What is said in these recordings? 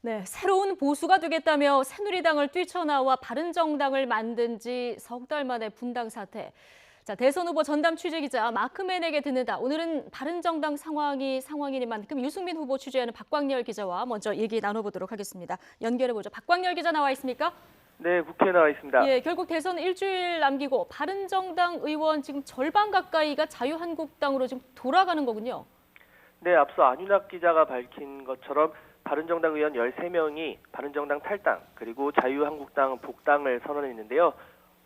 네, 새로운 보수가 되겠다며 새누리당을 뛰쳐나와 바른정당을 만든 지 석 달 만에 분당 사태. 자, 대선 후보 전담 취재기자 마크맨에게 듣는다. 오늘은 바른정당 상황이니만큼 유승민 후보 취재하는 박광열 기자와 먼저 얘기 나눠보도록 하겠습니다. 연결해보죠. 박광열 기자 나와 있습니까? 네, 국회에 나와 있습니다. 예, 결국 대선 일주일 남기고 바른정당 의원 지금 절반 가까이가 자유한국당으로 지금 돌아가는 거군요. 네, 앞서 안윤학 기자가 밝힌 것처럼 바른정당 의원 13명이 바른정당 탈당 그리고 자유한국당 복당을 선언했는데요.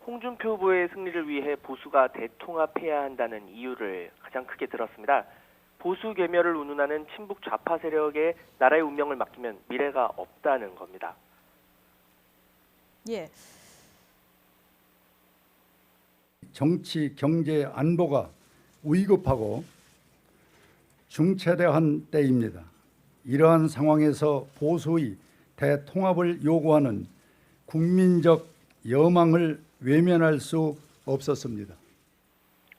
홍준표 후보의 승리를 위해 보수가 대통합해야 한다는 이유를 가장 크게 들었습니다. 보수 괴멸을 운운하는 친북 좌파 세력에 나라의 운명을 맡기면 미래가 없다는 겁니다. 예. 정치, 경제, 안보가 위급하고 중체대한 때입니다. 이러한 상황에서 보수의 대통합을 요구하는 국민적 여망을 외면할 수 없었습니다.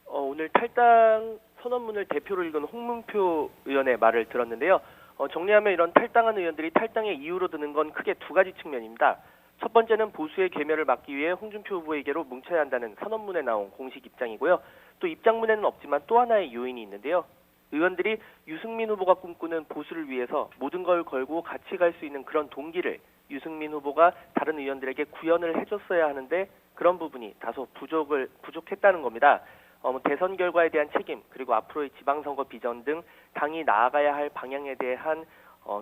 오늘 탈당 선언문을 대표로 읽은 홍문표 의원의 말을 들었는데요. 정리하면 이런 탈당한 의원들이 탈당의 이유로 드는 건 크게 두 가지 측면입니다. 첫 번째는 보수의 괴멸을 막기 위해 홍준표 후보에게로 뭉쳐야 한다는 선언문에 나온 공식 입장이고요. 또 입장문에는 없지만 또 하나의 요인이 있는데요. 의원들이 유승민 후보가 꿈꾸는 보수를 위해서 모든 걸 걸고 같이 갈 수 있는 그런 동기를 유승민 후보가 다른 의원들에게 구현을 해줬어야 하는데 그런 부분이 다소 부족했다는 겁니다. 대선 결과에 대한 책임 그리고 앞으로의 지방선거 비전 등 당이 나아가야 할 방향에 대한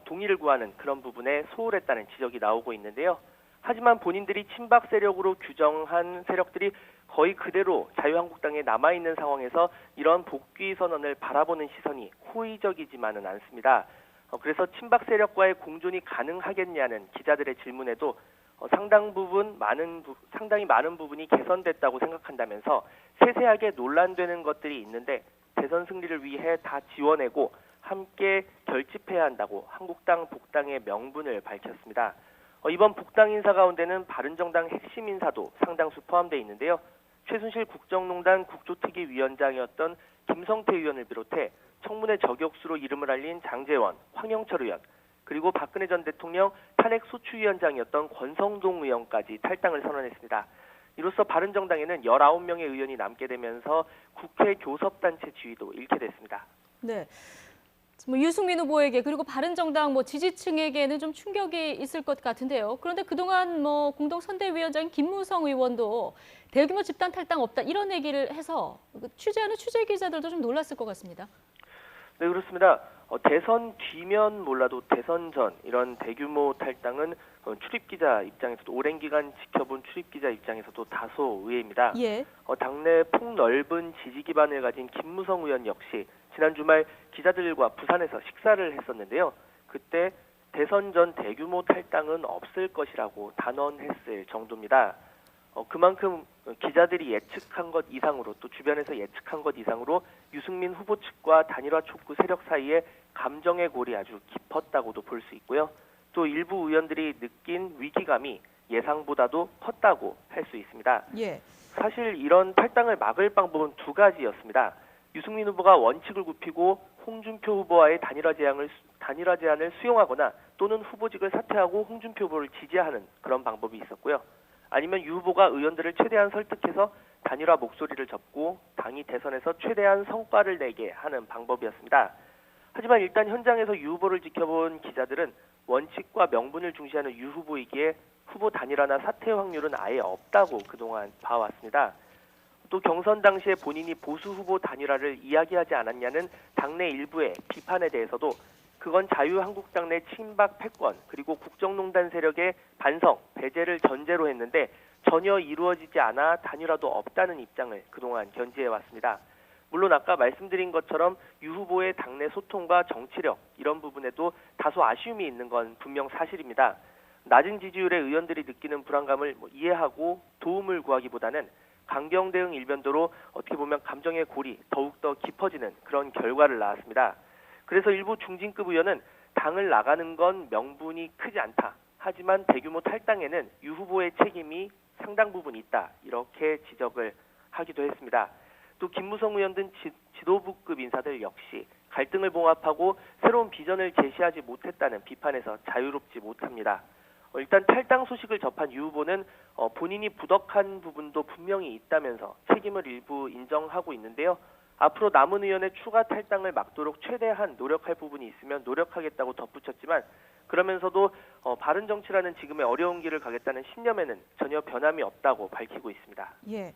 동의를 구하는 그런 부분에 소홀했다는 지적이 나오고 있는데요. 하지만 본인들이 친박 세력으로 규정한 세력들이 거의 그대로 자유한국당에 남아있는 상황에서 이런 복귀 선언을 바라보는 시선이 호의적이지만은 않습니다. 그래서 친박 세력과의 공존이 가능하겠냐는 기자들의 질문에도 상당히 많은 부분이 개선됐다고 생각한다면서 세세하게 논란되는 것들이 있는데 대선 승리를 위해 다 지워내고 함께 결집해야 한다고 한국당 복당의 명분을 밝혔습니다. 이번 복당 인사 가운데는 바른정당 핵심 인사도 상당수 포함되어 있는데요. 최순실 국정농단 국조특위위원장이었던 김성태 의원을 비롯해 청문회 저격수로 이름을 알린 장제원, 황영철 의원, 그리고 박근혜 전 대통령 탄핵 소추위원장이었던 권성동 의원까지 탈당을 선언했습니다. 이로써 바른정당에는 19명의 의원이 남게 되면서 국회 교섭단체 지위도 잃게 됐습니다. 네. 유승민 후보에게 그리고 바른정당 지지층에게는 좀 충격이 있을 것 같은데요. 그런데 그동안 공동선대위원장인 김무성 의원도 대규모 집단 탈당 없다 이런 얘기를 해서 취재하는 취재 기자들도 좀 놀랐을 것 같습니다. 네, 그렇습니다. 대선 뒤면 몰라도 대선 전 이런 대규모 탈당은 출입기자 입장에서도 오랜 기간 지켜본 출입기자 입장에서도 다소 의외입니다. 예. 당내 폭넓은 지지 기반을 가진 김무성 의원 역시 지난 주말 기자들과 부산에서 식사를 했었는데요. 그때 대선 전 대규모 탈당은 없을 것이라고 단언했을 정도입니다. 그만큼 기자들이 예측한 것 이상으로 또 주변에서 예측한 것 이상으로 유승민 후보 측과 단일화 촉구 세력 사이에 감정의 골이 아주 깊었다고도 볼 수 있고요. 또 일부 의원들이 느낀 위기감이 예상보다도 컸다고 할 수 있습니다. 예. 사실 이런 탈당을 막을 방법은 두 가지였습니다. 유승민 후보가 원칙을 굽히고 홍준표 후보와의 단일화 제안을 수용하거나 또는 후보직을 사퇴하고 홍준표 후보를 지지하는 그런 방법이 있었고요. 아니면 유 후보가 의원들을 최대한 설득해서 단일화 목소리를 접고 당이 대선에서 최대한 성과를 내게 하는 방법이었습니다. 하지만 일단 현장에서 유 후보를 지켜본 기자들은 원칙과 명분을 중시하는 유 후보이기에 후보 단일화나 사퇴 확률은 아예 없다고 그동안 봐왔습니다. 또 경선 당시에 본인이 보수 후보 단일화를 이야기하지 않았냐는 당내 일부의 비판에 대해서도 그건 자유한국당 내 친박 패권 그리고 국정농단 세력의 반성, 배제를 전제로 했는데 전혀 이루어지지 않아 단일화도 없다는 입장을 그동안 견지해왔습니다. 물론 아까 말씀드린 것처럼 유 후보의 당내 소통과 정치력 이런 부분에도 다소 아쉬움이 있는 건 분명 사실입니다. 낮은 지지율의 의원들이 느끼는 불안감을 이해하고 도움을 구하기보다는 강경 대응 일변도로 어떻게 보면 감정의 골이 더욱더 깊어지는 그런 결과를 낳았습니다. 그래서 일부 중진급 의원은 당을 나가는 건 명분이 크지 않다. 하지만 대규모 탈당에는 유 후보의 책임이 상당 부분 있다. 이렇게 지적을 하기도 했습니다. 또 김무성 의원 등 지도부급 인사들 역시 갈등을 봉합하고 새로운 비전을 제시하지 못했다는 비판에서 자유롭지 못합니다. 일단 탈당 소식을 접한 유 후보는 본인이 부덕한 부분도 분명히 있다면서 책임을 일부 인정하고 있는데요. 앞으로 남은 의원의 추가 탈당을 막도록 최대한 노력할 부분이 있으면 노력하겠다고 덧붙였지만 그러면서도 바른정치라는 지금의 어려운 길을 가겠다는 신념에는 전혀 변함이 없다고 밝히고 있습니다. 예.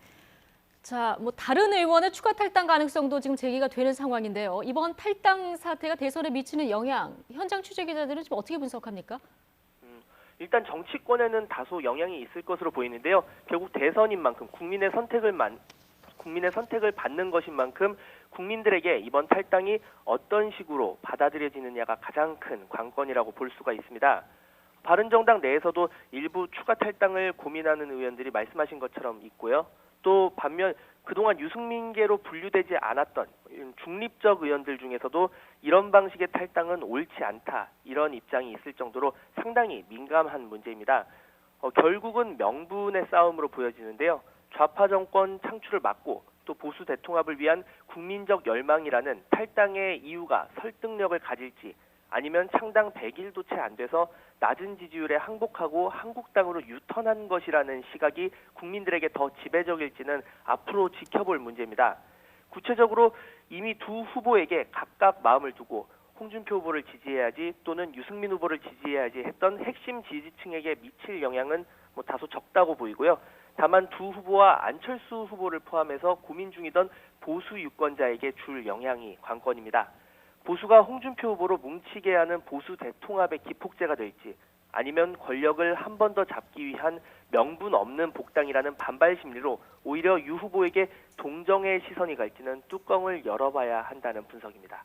자, 뭐 다른 의원의 추가 탈당 가능성도 지금 제기가 되는 상황인데요. 이번 탈당 사태가 대선에 미치는 영향, 현장 취재 기자들은 지금 어떻게 분석합니까? 일단 정치권에는 다소 영향이 있을 것으로 보이는데요. 결국 대선인 만큼 국민의 선택을 받는 것인 만큼 국민들에게 이번 탈당이 어떤 식으로 받아들여지느냐가 가장 큰 관건이라고 볼 수가 있습니다. 바른정당 내에서도 일부 추가 탈당을 고민하는 의원들이 말씀하신 것처럼 있고요. 또 반면 그동안 유승민계로 분류되지 않았던 중립적 의원들 중에서도 이런 방식의 탈당은 옳지 않다 이런 입장이 있을 정도로 상당히 민감한 문제입니다. 결국은 명분의 싸움으로 보여지는데요. 좌파 정권 창출을 막고 또 보수 대통합을 위한 국민적 열망이라는 탈당의 이유가 설득력을 가질지 아니면 창당 100일도 채 안 돼서 낮은 지지율에 항복하고 한국당으로 유턴한 것이라는 시각이 국민들에게 더 지배적일지는 앞으로 지켜볼 문제입니다. 구체적으로 이미 두 후보에게 각각 마음을 두고 홍준표 후보를 지지해야지 또는 유승민 후보를 지지해야지 했던 핵심 지지층에게 미칠 영향은 다소 적다고 보이고요. 다만 두 후보와 안철수 후보를 포함해서 고민 중이던 보수 유권자에게 줄 영향이 관건입니다. 보수가 홍준표 후보로 뭉치게 하는 보수 대통합의 기폭제가 될지 아니면 권력을 한 번 더 잡기 위한 명분 없는 복당이라는 반발 심리로 오히려 유 후보에게 동정의 시선이 갈지는 뚜껑을 열어봐야 한다는 분석입니다.